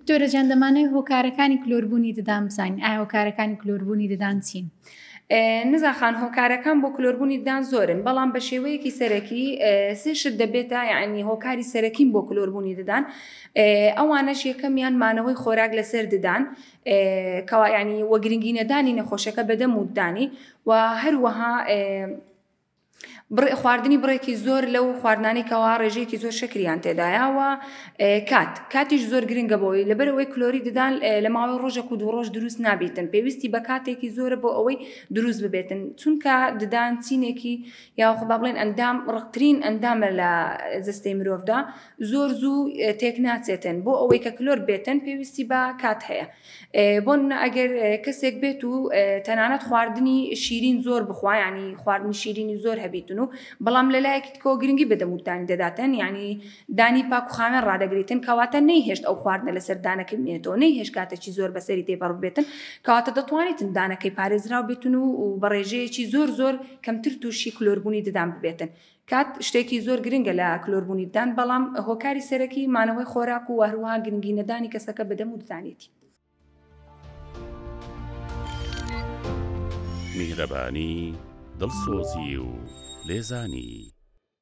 دکتۆرە جان دەمانەوێت هۆکارەکانی کلۆربوونی ددان بزانین ئایا هۆکارەکانی کلۆربوونی ددان چین؟ نزاخان هۆکارەکان بۆ کلۆربوونی ددان زۆرن بەڵام بە شێوەیەکی سەرەکی سێشت دەبێتە یعنی هۆکاری سەرەکیم بۆ کلۆربوونی ددان ئەوانەش یەکەمیان مانەوەی خۆراک لەسەر ددان کەوا یعنی وەگرنگینەدانی نەخۆشەکە بەدەم و دانی و هەروەها خواردنی بڕێکی زۆر لەو خواردنانی کەوا ڕێژەیەکی زۆر شەکریان تێدایەوە کاتیش زۆر گرنگە بۆی لەبەرەوەی کلۆری ددان لە ماوەی ڕۆژێک و دوو ڕۆژ دروست نابێتن پێویستی بە کاتێکی زۆرە بۆ ئەوەی دروست ببێتن چونکە ددان چینێکی یاخ با بڵێن ئەندام ڕقترین ئەندامە لە جەستەی مرۆڤدا زۆر زوو تێک ناچێتن بۆ ئەوەی کە کلۆر بێتن پێویستی بە کات هەیە بۆن ئەگەر کەسێک بێت و تەنانەت خواردنی شیرین زۆر بخوا ینی خواردنی شیرینی زۆر هەبیتن و بەڵام لەلایەکی تکۆ گرنگی بەدەموتانی دەداتن یعنی دانی پاک و خاوێن ڕدەگریتن کەواتە نەیهێشت ئەو خواردنە لەسەر دانەکە بێتەوە نەیهێشت کاتێکی زۆر بەسەری تێپەڕ بێتن کەواتە دەتوانیتن دانەکەی پارێزراو بێتن و بە ڕێژەیەکی زۆر زۆر کەمتر تووشی کلۆربوونی ددان ببێتن کات شتێکی زۆر گرنگە لە کلۆربوونی ددان بەڵام هۆکاری سەرەکی مانەوەی خۆراک و هەروەها گرنگینەدانی کەسەکە بەدەم و ددانێتی میهرەبانی دڵسۆزی و لێزانی